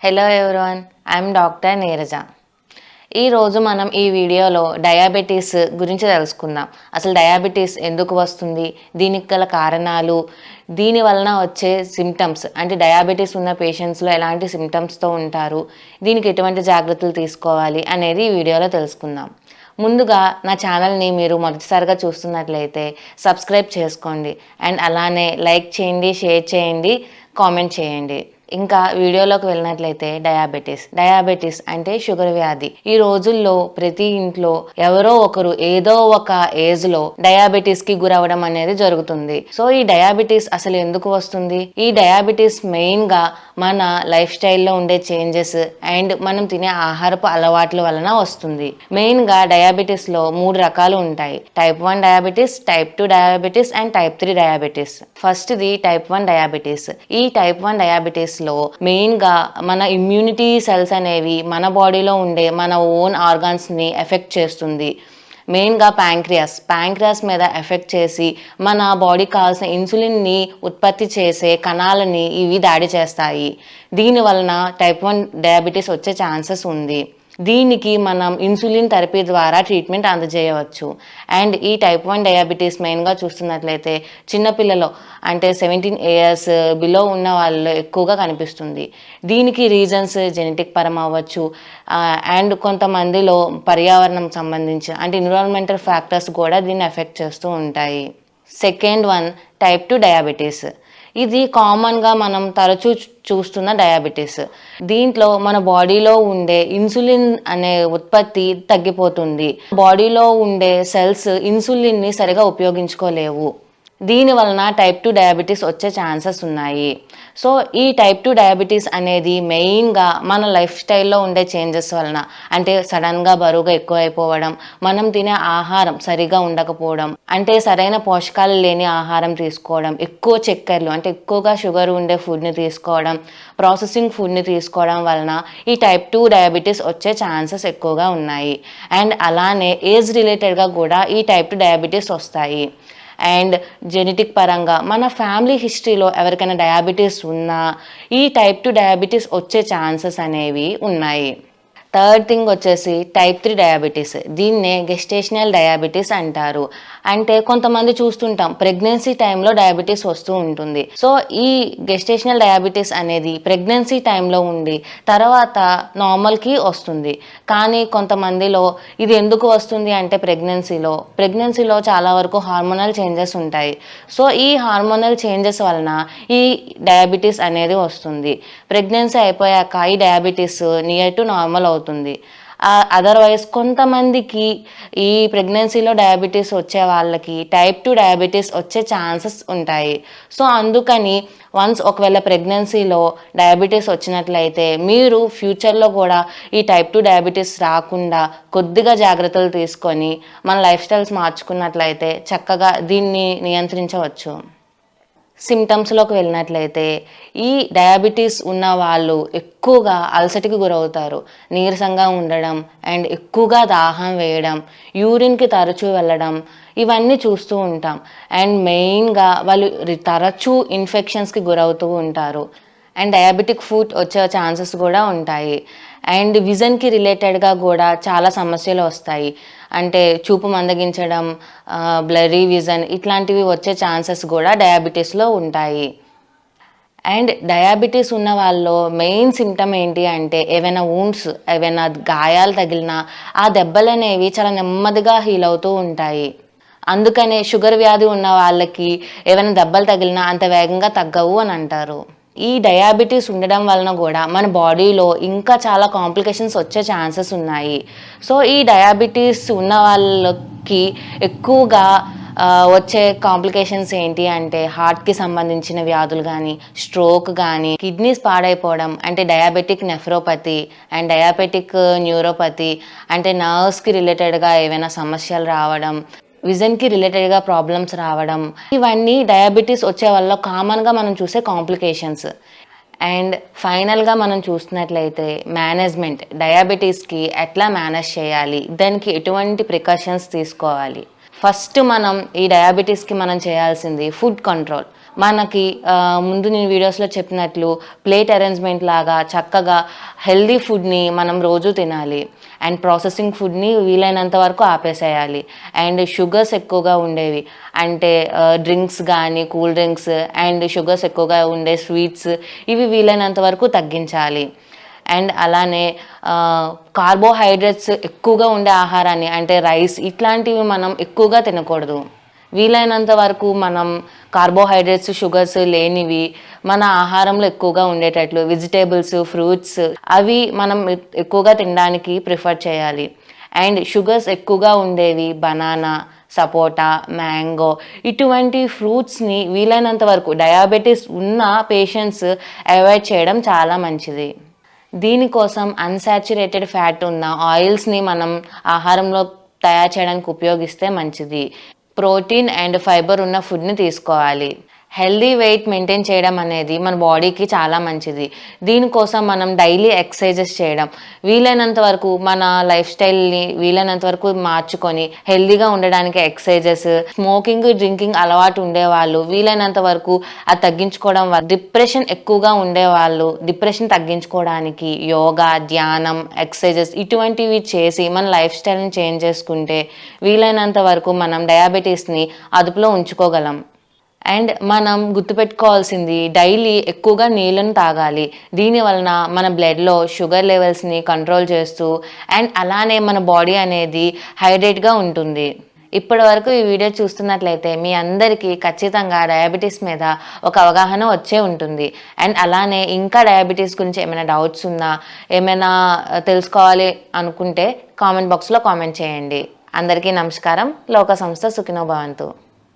Hello everyone, I'm doctor Neeraja. ఈరోజు మనం ఈ వీడియోలో డయాబెటీస్ గురించి తెలుసుకుందాం. అసలు డయాబెటీస్ ఎందుకు వస్తుంది, దీనికి గల కారణాలు, దీని వలన వచ్చే సిమ్టమ్స్, అంటే డయాబెటీస్ ఉన్న పేషెంట్స్లో ఎలాంటి సిమ్టమ్స్తో ఉంటారు, దీనికి ఎటువంటి జాగ్రత్తలు తీసుకోవాలి అనేది ఈ వీడియోలో తెలుసుకుందాం. ముందుగా నా ఛానల్ని మీరు మొదటిసారిగా చూస్తున్నట్లయితే సబ్స్క్రైబ్ చేసుకోండి అండ్ అలానే లైక్ చేయండి, షేర్ చేయండి, కామెంట్ చేయండి. ఇంకా వీడియోలోకి వెళ్ళినట్లయితే డయాబెటీస్ అంటే షుగర్ వ్యాధి. ఈ రోజుల్లో ప్రతి ఇంట్లో ఎవరో ఒకరు ఏదో ఒక ఏజ్ లో డయాబెటీస్ కి గురవడం అనేది జరుగుతుంది. సో ఈ డయాబెటీస్ అసలు ఎందుకు వస్తుంది? ఈ డయాబెటీస్ మెయిన్ గా మన లైఫ్ స్టైల్లో ఉండే చేంజెస్ అండ్ మనం తినే ఆహారపు అలవాట్ల వలన వస్తుంది. మెయిన్ గా డయాబెటీస్ లో 3 రకాలు ఉంటాయి: type 1 diabetes, type 2 diabetes and type 3 diabetes. First the type 1 diabetes. ఈ టైప్ 1 డయాబెటీస్ లో మెయిన్ గా మన ఇమ్యూనిటీ సెల్స్ అనేవి మన బాడీలో ఉండే మన ఓన్ ఆర్గాన్స్ ని ఎఫెక్ట్ చేస్తుంది. మెయిన్గా ప్యాంక్రియాస్ మీద ఎఫెక్ట్ చేసి మన బాడీకి కావాల్సిన ఇన్సులిన్ని ఉత్పత్తి చేసే కణాలని ఇవి దాడి చేస్తాయి. దీని వలన టైప్ 1 డయాబెటీస్ వచ్చే ఛాన్సెస్ ఉంది. దీనికి మనం ఇన్సులిన్ థెరపీ ద్వారా ట్రీట్మెంట్ అందజేయవచ్చు. అండ్ ఈ టైప్ 1 డయాబెటీస్ మెయిన్గా చూస్తున్నట్లయితే చిన్నపిల్లలు అంటే 17 ఇయర్స్ బిలో ఉన్న వాళ్ళు ఎక్కువగా కనిపిస్తుంది. దీనికి రీజన్స్ జెనెటిక్ పరం అవ్వచ్చు అండ్ కొంతమందిలో పర్యావరణం సంబంధించి అంటే ఎన్విరాన్మెంటల్ ఫ్యాక్టర్స్ కూడా దీన్ని ఎఫెక్ట్ చేస్తూ ఉంటాయి. Second one type 2 diabetes. ఇది కామన్గా మనం తరచూ చూస్తున్న డయాబెటీస్. దీంట్లో మన బాడీలో ఉండే ఇన్సులిన్ అనే ఉత్పత్తి తగ్గిపోతుంది. బాడీలో ఉండే సెల్స్ ఇన్సులిన్ని సరిగా ఉపయోగించుకోలేవు. దీని వలన టైప్ 2 డయాబెటీస్ వచ్చే ఛాన్సెస్ ఉన్నాయి. సో ఈ టైప్ 2 డయాబెటీస్ అనేది మెయిన్గా మన లైఫ్ స్టైల్లో ఉండే చేంజెస్ వలన, అంటే సడన్గా బరువుగా ఎక్కువ అయిపోవడం, మనం తినే ఆహారం సరిగా ఉండకపోవడం, అంటే సరైన పోషకాలు లేని ఆహారం తీసుకోవడం, ఎక్కువ చక్కెరలు అంటే ఎక్కువగా షుగర్ ఉండే ఫుడ్ని తీసుకోవడం, ప్రాసెసింగ్ ఫుడ్ని తీసుకోవడం వలన ఈ టైప్ 2 డయాబెటీస్ వచ్చే ఛాన్సెస్ ఎక్కువగా ఉన్నాయి. అండ్ అలానే ఏజ్ రిలేటెడ్గా కూడా ఈ టైప్ 2 డయాబెటీస్ వస్తాయి. అండ్ జెనెటిక్ పరంగా మన ఫ్యామిలీ హిస్టరీలో ఎవరికైనా డయాబెటీస్ ఉన్నా ఈ టైప్ 2 డయాబెటీస్ వచ్చే ఛాన్సెస్ అనేవి ఉన్నాయి. థర్డ్ థింగ్ వచ్చేసి టైప్ 3 డయాబెటీస్. దీన్నే గెస్టేషనల్ డయాబెటీస్ అంటారు. అంటే కొంతమంది చూస్తుంటాం ప్రెగ్నెన్సీ టైంలో డయాబెటీస్ వస్తూ ఉంటుంది. సో ఈ గెస్టేషనల్ డయాబెటీస్ అనేది ప్రెగ్నెన్సీ టైంలో ఉండి తర్వాత నార్మల్కి వస్తుంది. కానీ కొంతమందిలో ఇది ఎందుకు వస్తుంది అంటే ప్రెగ్నెన్సీలో చాలా వరకు హార్మోనల్ చేంజెస్ ఉంటాయి. సో ఈ హార్మోనల్ చేంజెస్ వలన ఈ డయాబెటీస్ అనేది వస్తుంది. ప్రెగ్నెన్సీ అయిపోయాక ఈ డయాబెటీస్ నియర్ టు నార్మల్ అవుతుంది. అదర్వైజ్ కొంతమందికి ఈ ప్రెగ్నెన్సీలో డయాబెటీస్ వచ్చే వాళ్ళకి టైప్ 2 డయాబెటీస్ వచ్చే ఛాన్సెస్ ఉంటాయి. సో అందుకని వన్స్ ఒకవేళ ప్రెగ్నెన్సీలో డయాబెటీస్ వచ్చినట్లయితే మీరు ఫ్యూచర్లో కూడా ఈ టైప్ 2 డయాబెటీస్ రాకుండా కొద్దిగా జాగ్రత్తలు తీసుకొని మన లైఫ్ స్టైల్స్ మార్చుకున్నట్లయితే చక్కగా దీన్ని నియంత్రించవచ్చు. సిమ్టమ్స్లోకి వెళ్ళినట్లయితే ఈ డయాబెటీస్ ఉన్న వాళ్ళు ఎక్కువగా అలసటకి గురవుతారు. నీరసంగా ఉండడం అండ్ ఎక్కువగా దాహం వేయడం, యూరిన్కి తరచూ వెళ్ళడం, ఇవన్నీ చూస్తూ ఉంటాం. అండ్ మెయిన్గా వాళ్ళు తరచూ ఇన్ఫెక్షన్స్కి గురవుతూ ఉంటారు. అండ్ డయాబెటిక్ ఫుట్ వచ్చే ఛాన్సెస్ కూడా ఉంటాయి. అండ్ విజన్కి రిలేటెడ్గా కూడా చాలా సమస్యలు వస్తాయి. అంటే చూపు మందగించడం, బ్లరీ విజన్ ఇట్లాంటివి వచ్చే ఛాన్సెస్ కూడా డయాబెటీస్లో ఉంటాయి. అండ్ డయాబెటీస్ ఉన్న వాళ్ళలో మెయిన్ సిమ్టమ్ ఏంటి అంటే ఏవైనా వూండ్స్, ఏవైనా గాయాలు తగిలినా ఆ దెబ్బలు అనేవి చాలా నెమ్మదిగా హీల్ అవుతూ ఉంటాయి. అందుకనే షుగర్ వ్యాధి ఉన్న వాళ్ళకి ఏవైనా దెబ్బలు తగిలినా అంత వేగంగా తగ్గవు అని అంటారు. ఈ డయాబెటీస్ ఉండడం వలన కూడా మన బాడీలో ఇంకా చాలా కాంప్లికేషన్స్ వచ్చే ఛాన్సెస్ ఉన్నాయి. సో ఈ డయాబెటీస్ ఉన్న వాళ్ళకి ఎక్కువగా వచ్చే కాంప్లికేషన్స్ ఏంటి అంటే హార్ట్కి సంబంధించిన వ్యాధులు కానీ, స్ట్రోక్ కానీ, కిడ్నీస్ పాడైపోవడం అంటే diabetic nephropathy and diabetic neuropathy అంటే నర్వ్స్కి రిలేటెడ్గా ఏవైనా సమస్యలు రావడం, విజన్కి రిలేటెడ్గా ప్రాబ్లమ్స్ రావడం, ఇవన్నీ డయాబెటీస్ వచ్చే వల్ల కామన్గా మనం చూసే కాంప్లికేషన్స్. అండ్ ఫైనల్గా మనం చూస్తున్నట్లయితే మేనేజ్మెంట్, డయాబెటీస్కి ఎట్లా మేనేజ్ చేయాలి, దానికి ఎటువంటి ప్రికాషన్స్ తీసుకోవాలి. ఫస్ట్ మనం ఈ డయాబెటీస్కి మనం చేయాల్సింది ఫుడ్ కంట్రోల్. మనకి ముందు నేను వీడియోస్లో చెప్పినట్లు ప్లేట్ అరేంజ్మెంట్ లాగా చక్కగా హెల్దీ ఫుడ్ని మనం రోజు తినాలి. అండ్ ప్రాసెసింగ్ ఫుడ్ని వీలైనంత వరకు ఆపేసేయాలి. అండ్ షుగర్స్ ఎక్కువగా ఉండేవి అంటే డ్రింక్స్ కానీ కూల్ డ్రింక్స్ అండ్ షుగర్స్ ఎక్కువగా ఉండే స్వీట్స్ ఇవి వీలైనంత వరకు తగ్గించాలి. అండ్ అలానే కార్బోహైడ్రేట్స్ ఎక్కువగా ఉండే ఆహారాన్ని అంటే రైస్ ఇట్లాంటివి మనం ఎక్కువగా తినకూడదు. వీలైనంత వరకు మనం కార్బోహైడ్రేట్స్ షుగర్స్ లేనివి మన ఆహారంలో ఎక్కువగా ఉండేటట్లు వెజిటేబుల్స్ ఫ్రూట్స్ అవి మనం ఎక్కువగా తినడానికి ప్రిఫర్ చేయాలి. అండ్ షుగర్స్ ఎక్కువగా ఉండేవి బనానా సపోటా మ్యాంగో ఇటువంటి ఫ్రూట్స్ని వీలైనంత వరకు డయాబెటీస్ ఉన్న పేషెంట్స్ అవాయిడ్ చేయడం చాలా మంచిది. దీనికోసం అన్సాచురేటెడ్ ఫ్యాట్ ఉన్న ఆయిల్స్ని మనం ఆహారంలో తయారు చేయడానికి ఉపయోగిస్తే మంచిది. ప్రోటీన్ అండ్ ఫైబర్ ఉన్న ఫుడ్ని తీసుకోవాలి. హెల్దీ వెయిట్ మెయింటైన్ చేయడం అనేది మన బాడీకి చాలా మంచిది. దీనికోసం మనం డైలీ ఎక్సర్సైజెస్ చేయడం వీలైనంత వరకు మన లైఫ్ స్టైల్ని వీలైనంత వరకు మార్చుకొని హెల్దీగా ఉండడానికి ఎక్సర్సైజెస్ స్మోకింగ్ డ్రింకింగ్ అలవాటు ఉండేవాళ్ళు వీలైనంత వరకు అది తగ్గించుకోవడం వల్ల డిప్రెషన్ ఎక్కువగా ఉండేవాళ్ళు డిప్రెషన్ తగ్గించుకోవడానికి యోగా ధ్యానం ఎక్సర్సైజెస్ ఇటువంటివి చేసి మన లైఫ్ స్టైల్ని చేంజ్ చేసుకుంటే వీలైనంత వరకు మనం డయాబెటీస్ని అదుపులో ఉంచుకోగలం. అండ్ మనం గుర్తుపెట్టుకోవాల్సింది డైలీ ఎక్కువగా నీళ్ళను తాగాలి. దీని వలన మన బ్లడ్లో షుగర్ లెవెల్స్ని కంట్రోల్ చేస్తూ అండ్ అలానే మన బాడీ అనేది హైడ్రేట్గా ఉంటుంది. ఇప్పటి వరకు ఈ వీడియో చూస్తున్నట్లయితే మీ అందరికీ ఖచ్చితంగా డయాబెటీస్ మీద ఒక అవగాహన వచ్చే ఉంటుంది. అండ్ అలానే ఇంకా డయాబెటీస్ గురించి ఏమైనా డౌట్స్ ఉన్నా ఏమైనా తెలుసుకోవాలి అనుకుంటే కామెంట్ బాక్స్లో కామెంట్ చేయండి. అందరికీ నమస్కారం. లోక సంస్థ సుఖినో భవంతు.